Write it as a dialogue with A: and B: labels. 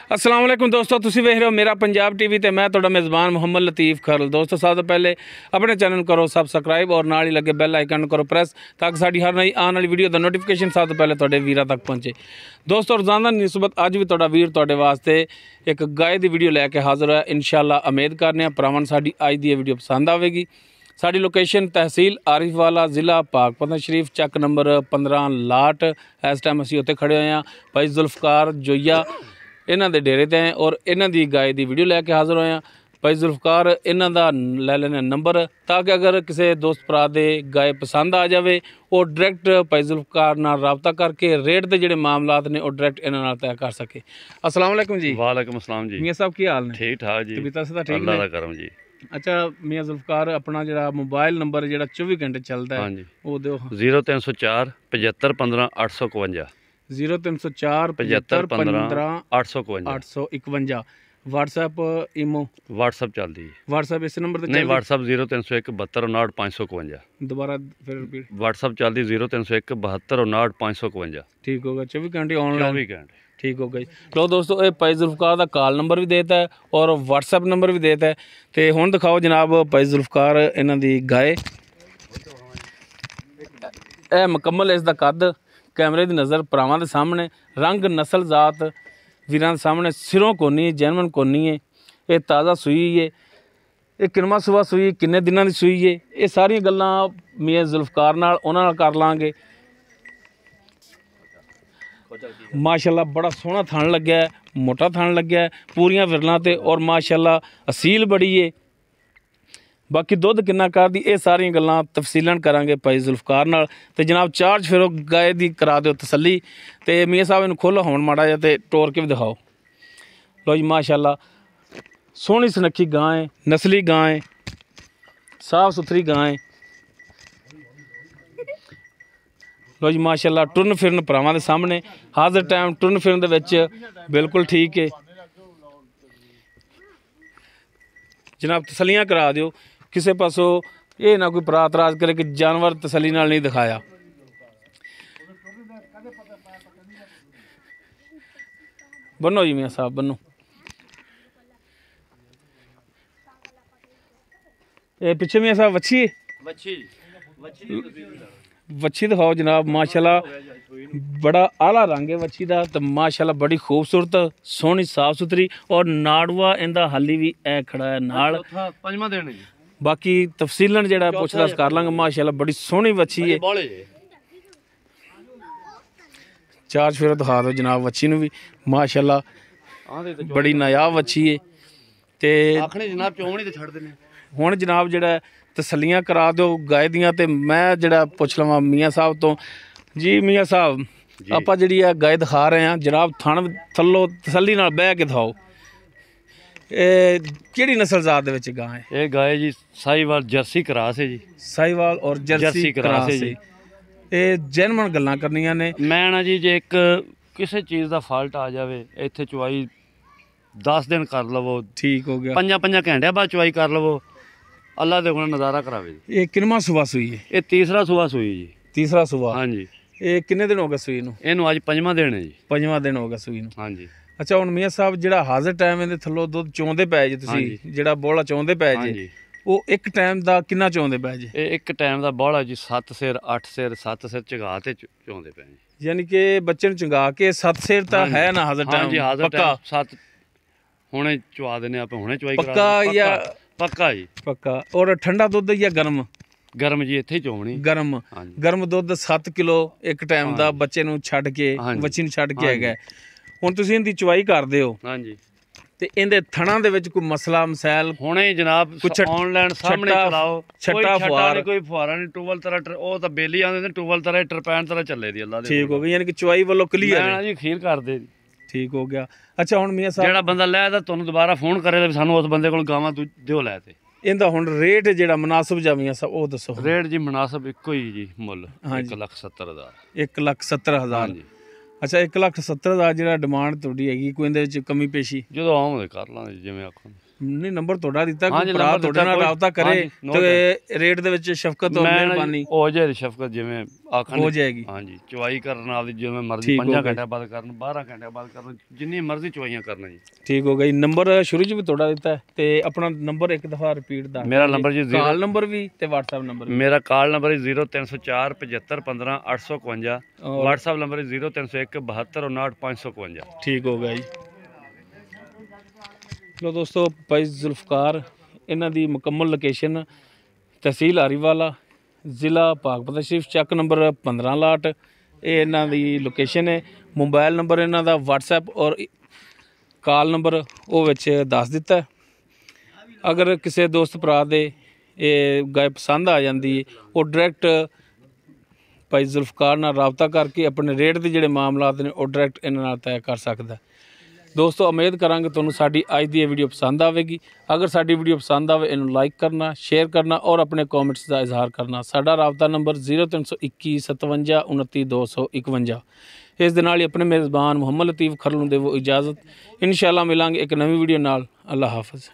A: अस्सलाम वालेकुम दोस्तों, तुसी वेख रहे हो मेरा पंजाब टीवी ते मैं तुहाडा मेज़बान मुहम्मद लतीफ़ खरल। दोस्तों सब तो पहले अपने चैनल करो सबसक्राइब और नाल ही लगे बैल आइकन करो प्रेस ताकि साडी हर नई आने वाली वीडियो दा नोटिफिकेशन सब तो पहले तुहाडे वीरां तक पहुंचे। दोस्तों रोज़ाना दी निस्बत अज भी तुहाडा वीर तुहाडे वास्ते एक गाय दी वीडियो लैके हाज़र है। इंशाअल्लाह उम्मीद करने भरावां साडी अज दी वीडियो पसंद आवेगी। साड़ी लोकेशन तहसील आरिफवाला जिला पाकपतन शरीफ चक नंबर 15 लाट। इस टाइम असीं उत्ते खड़े होए हां भाई जुल्फकार जोइया इन्हां दे डेरे ते और इन्हां दी गाय दी वीडियो लैके हाज़र होए हां। भाई जुल्फकार इन्हां दा लै लैने नंबर ताकि अगर किसी दोस्त भरा दे गाय पसंद आ जाए और डायरैक्ट भाई जुल्फकार नाल राबता करके रेट के जिहड़े मामलात ने और डायरैक्ट इन्हां नाल तय कर सके। अस्सलाम वालेकुम जी।
B: वालेकुम अस्सलाम जी।
A: मियाँ साहब की हाल ने?
B: ठीक ठाक जी,
A: तबीयत सब ठीक
B: अल्लाह
A: ने?
B: दा करम जी।
A: अच्छा मियाँ जुल्फकार अपना जो मोबाइल नंबर जो 24 घंटे चलता है
B: हाँ जी,
A: वो दो।
B: 0304 75 15 851
A: 0304
B: 75 15
A: 15
B: 851
A: 851। व्हाट्सएप इमो
B: व्हाट्सअप चलदी जी।
A: व्हाट्सएप इस नंबर ते
B: नहीं व्हाट्सअप 0301 72 59 551
A: दोबारा फिर रिपीट।
B: व्हाट्सअप चलदी 0301 72 59 551।
A: ठीक होगा 24 घंटे ऑनलाइन।
B: 24 घंटे
A: ठीक हो गई। लो दोस्तों ये भाई जुल्फकार का कॉल नंबर भी देता है और व्हाट्सएप नंबर भी देता है। तो हुण दिखाओ जनाब भाई जुल्फकार इन्हां दी गाय ए मुकम्मल इसका कद कैमरे की नज़र भरावां दे सामने रंग नस्ल जात वीरां दे सामने सिरों कोनी जैनवन कोनी है। ये ताज़ा सूई है, ये किनवा सुबह सूई किन्ने दिनों की सूई है, ये सारियां गल्लां मियाँ जुल्फकार नाल उन्हां नाल कर लांगे। माशाल्लाह बड़ा सोहना थन लग्या है, मोटा थन लग्या है, पूरियां विरलां ते और माशाल्लाह असील बड़ी है। बाकी दुध किन्ना करदी ये सारियां गल्लां तफसीलन करांगे भाई जुल्फकार नाल। ते जनाब चार्ज फिरो गाय दी करा दिओ तसल्ली। ते मियाँ साहब इनू खोलो होण माड़ा जिहा ते टोर के भी दिखाओ। लो जी माशाल्लाह सोहनी सुनक्खी गां है, नस्ली गां है, साफ सुथरी गां है। लो जी माशाल्लाह टुरन फिरन भरावां दे सामने हाज़र टाइम टुरन फिरन दे विच बिल्कुल ठीक है। जनाब तसलियां करा दिओ किसी पासों ये ना कोई भरा इतराज करे कि जानवर तसली नाल नहीं दिखाया। बनो जी मियाँ साहब बनो। ये पीछे मियाँ साहब वच्छी है? वच्छी दिखाओ जनाब माशाल्लाह बड़ा आला रंग है वच्छी का। तो माशाल्लाह बड़ी खूबसूरत सोहनी साफ सुथरी और नाड़वा इंदा हाली भी ए खड़ा है नाल। बाकी तफसीलन जेड़ा पुछदास कर लांगे। माशाल्लाह बड़ी सोहनी वच्छी है। चार्ज फिर दिखा दो जनाब वच्छी नूं भी माशाल्लाह बड़ी नायाब वच्छी है। ते हुण जनाब जेड़ा तसलियां करा दो गाय दियां ते मैं जेड़ा पुछ लवां मियाँ साहब तो जी। मियाँ साहब आपां जिहड़ी आ गाय दिखा रहे हैं जनाब थण थल्लो तसल्ली नाल बह के दिखाओ। ये किहड़ी नस्ल जात दे विच गां है?
B: ये गाय जी साहिवाल जर्सी क्रॉस है जी।
A: साहिवाल और जर्सी क्रॉस है जी। ये जैनवन गल्लां करनियां ने।
B: मैं ना जी जे एक किसी चीज़ का फॉल्ट आ जाए इत्थे चुवाई 10 दिन कर लवो
A: ठीक हो गया।
B: 5 घंटे बाद चुवाई कर लवो अल्लाह दे कोल नज़ारा करावे।
A: ये किनवा सुबह सूई है?
B: ये तीसरा सुबह सूई जी।
A: तीसरा सुबह?
B: हाँ जी।
A: ये किन्ने दिन हो गए सूई नूं?
B: इनू अज 5वां दिन है जी।
A: 5वां दिन हो गया सूई नूं।
B: हाँ जी।
A: अच्छा हुण मियाँ साहब जिहड़ा हाज़र टाइम इहदे थल्लों दुੱਧ चोंदे पै जे तुसीं जिहड़ा बोला चोंदे पै जे वो एक टाइम दा किन्ना चोंदे पै जे?
B: एक टाइम का बौला जी 7 सिर 8 सिर 7 सिर चगा ते चोंदे पे जी।
A: यानी कि बच्चे नूं चंगा के 7 सिर ता है ना हाज़र
B: हाँ
A: टाइम?
B: जी हाज़र
A: पक्का?
B: टाइम 7 हुणे चवा देने आप हुणे चवाई
A: पक्का या
B: पक्का जी?
A: पक्का। और ठंडा दुੱਧ या गर्म?
B: गर्म जी इत्थे चोवणी
A: गर्म। गर्म दुੱਧ 7 किलो एक टाइम ਦਾ ਬੱਚੇ ਨੂੰ ਛੱਡ ਕੇ ਬੱਚੀ ਨੂੰ ਛੱਡ ਕੇ ਹੈਗਾ। ਹੁਣ ਤੁਸੀਂ ਇਹਦੀ ਚਵਾਈ ਕਰਦੇ ਹੋ
B: ਹਾਂਜੀ
A: ਤੇ ਇਹਦੇ ਥਣਾਂ ਦੇ ਵਿੱਚ ਕੋਈ ਮਸਲਾ ਮਸੈਲ
B: ਹੁਣੇ ਜਨਾਬ ਆਨਲਾਈਨ ਸਾਹਮਣੇ ਚਲਾਓ
A: ਛੱਟਾ ਫੁਆਰ
B: ਕੋਈ ਫੁਆਰਾ ਨਹੀਂ ਟੂਬਲ ਤਰ੍ਹਾਂ ਉਹ ਤਾਂ ਬੇਲੀ ਆਉਂਦੇ ਨੇ ਟੂਬਲ ਤਰ੍ਹਾਂ ਟਰਪੈਨ ਤਰ੍ਹਾਂ ਚੱਲੇ ਦੀ ਅੱਲਾ ਦੇ।
A: ਠੀਕ ਹੋ ਗਿਆ ਯਾਨੀ ਕਿ ਚਵਾਈ ਵੱਲੋਂ ਕਲੀਅਰ
B: ਹੈ ਜੀ ਖੀਰ ਕਰਦੇ ਜੀ।
A: ਠੀਕ ਹੋ ਗਿਆ। ਅੱਛਾ ਹੁਣ ਮੀਆਂ ਸਾਹਿਬ
B: ਜਿਹੜਾ ਬੰਦਾ ਲੈ ਤਾਂ ਤੁਹਾਨੂੰ ਦੁਬਾਰਾ ਫੋਨ ਕਰੇ ਸਾਨੂੰ ਉਸ ਬੰਦੇ ਕੋਲ ਗਾਵਾਂ ਦਿਓ ਲੈ ਤੇ ਇਹਦਾ
A: ਹੁਣ ਰੇਟ ਜਿਹੜਾ ਮੁਨਾਸਬ ਜਾ ਮੀਆਂ ਸਾਹਿਬ ਉਹ ਦੱਸੋ।
B: ਰੇਟ ਜੀ ਮੁਨਾਸਬ ਇੱਕੋ ਹੀ ਜੀ ਮੁੱਲ 1,70,000
A: 1,70,000। ਅੱਛਾ 1,70,000 ਜਿਹੜਾ ਡਿਮਾਂਡ ਤੁਹਾਡੀ ਹੈਗੀ ਕੋਈ ਇਹਦੇ ਵਿੱਚ ਕਮੀ ਪੇਸ਼ੀ?
B: ਜਦੋਂ ਆਉਂਦੇ ਕਰ ਲਾਂਗੇ ਜਿਵੇਂ ਆਖੋ।
A: ਨਹੀਂ ਨੰਬਰ ਤੁਹਾਡਾ ਦਿੱਤਾ,
B: ਹਾਂਜੀ,
A: ਕੋਈ ਭਰਾ
B: ਨੰਬਰ
A: ਤੁਹਾਡੇ ਨਾਲ
B: ਦਿੱਤਾ,
A: ਰਾਬਤਾ ਕਰੇ
B: ਹਾਂਜੀ, note
A: ਤੇ ਰੇਟ ਦੇ ਵਿੱਚ ਸ਼ਫਕਤ ਔਰ ਮਿਹਰਬਾਨੀ
B: ਹੋ ਜਾਏ ਸ਼ਫਕਤ ਜਿਵੇਂ ਆਖਣ
A: ਹੋ ਜਾਏਗੀ।
B: ਹਾਂਜੀ, ਚੁਆਈ ਕਰਨ ਨਾਲ ਜਿਵੇਂ ਮਰਜ਼ੀ
A: ਠੀਕ ਹੋ
B: 5
A: ਗਿਆ।
B: ਘੰਟੇ ਬਾਅਦ ਕਰਨ, 12 ਘੰਟੇ ਬਾਅਦ ਕਰਨ, ਜਿੰਨੀ ਮਰਜ਼ੀ ਚੁਆਈਆਂ ਕਰਨ ਜੀ।
A: ਠੀਕ ਹੋ ਗਿਆ ਜੀ। ਨੰਬਰ ਸ਼ੁਰੂ 'ਚ ਵੀ ਤੁਹਾਡਾ ਦਿੱਤਾ ਹੈ ਤੇ ਆਪਣਾ ਨੰਬਰ ਇੱਕ ਦਫਾ ਰਿਪੀਟ ਦਾ।
B: ਮੇਰਾ ਨੰਬਰ ਜੀ
A: ਕਾਲ ਨੰਬਰ ਵੀ ਤੇ WhatsApp ਨੰਬਰ ਵੀ।
B: ਮੇਰਾ ਕਾਲ ਨੰਬਰ ਹੈ 0304 75 15 851, WhatsApp ਨੰਬਰ ਹੈ 0301 72 59 552।
A: ਠੀਕ ਹੋ ਗਿਆ ਜੀ। ਲੋ ਦੋਸਤੋ, ਭਾਈ ਜ਼ੁਲਫਕਾਰ, ਇਹਨਾਂ ਦੀ ਮੁਕੰਮਲ ਲੋਕੇਸ਼ਨ ਤਹਿਸੀਲ ਹਰੀਵਾਲਾ, ਜ਼ਿਲ੍ਹਾ ਪਾਕਪਤ ਸ਼ਰੀਫ, ਚੱਕ ਨੰਬਰ 15 ਲਾਟ, ਇਹ ਇਹਨਾਂ ਦੀ ਲੋਕੇਸ਼ਨ ਹੈ। ਮੋਬਾਈਲ ਨੰਬਰ ਇਹਨਾਂ ਦਾ WhatsApp ਔਰ ਕਾਲ ਨੰਬਰ ਉਹ ਵਿੱਚ ਦੱਸ ਦਿੱਤਾ। ਅਗਰ ਕਿਸੇ ਦੋਸਤ ਭਰਾ ਦੇ ਇਹ ਗਾਇ ਪਸੰਦ ਆ ਜਾਂਦੀ ਹੈ, ਉਹ ਡਾਇਰੈਕਟ ਭਾਈ ਜ਼ੁਲਫਕਾਰ ਨਾਲ ਰਾਬਤਾ ਕਰਕੇ ਆਪਣੇ ਰੇਟ ਦੇ ਜਿਹੜੇ ਮਾਮਲਾਤ ਨੇ ਉਹ ਡਾਇਰੈਕਟ ਇਹਨਾਂ ਨਾਲ ਤੈਅ ਕਰ ਸਕਦਾ। ਦੋਸਤੋ, ਉਮੀਦ ਕਰਾਂਗੇ ਤੁਹਾਨੂੰ ਸਾਡੀ ਅੱਜ ਦੀ ਇਹ ਵੀਡੀਓ ਪਸੰਦ ਆਵੇਗੀ। ਅਗਰ ਸਾਡੀ ਵੀਡੀਓ ਪਸੰਦ ਆਵੇ, ਇਹਨੂੰ ਲਾਈਕ ਕਰਨਾ, ਸ਼ੇਅਰ ਕਰਨਾ ਔਰ ਆਪਣੇ ਕਮੈਂਟਸ ਦਾ ਇਜ਼ਹਾਰ ਕਰਨਾ। ਸਾਡਾ ਰਾਬਤਾ ਨੰਬਰ 0321 57 29 251। ਇਸ ਦੇ ਨਾਲ ਹੀ ਆਪਣੇ ਮੇਜ਼ਬਾਨ ਮੁਹੰਮਦ ਲਤੀਫ ਖਰਲ ਨੂੰ ਦੇਵੋ ਇਜਾਜ਼ਤ। ਇਨਸ਼ਾਅੱਲਾ ਮਿਲਾਂਗੇ ਇੱਕ ਨਵੀਂ ਵੀਡੀਓ ਨਾਲ। ਅੱਲਾ ਹਾਫਿਜ਼।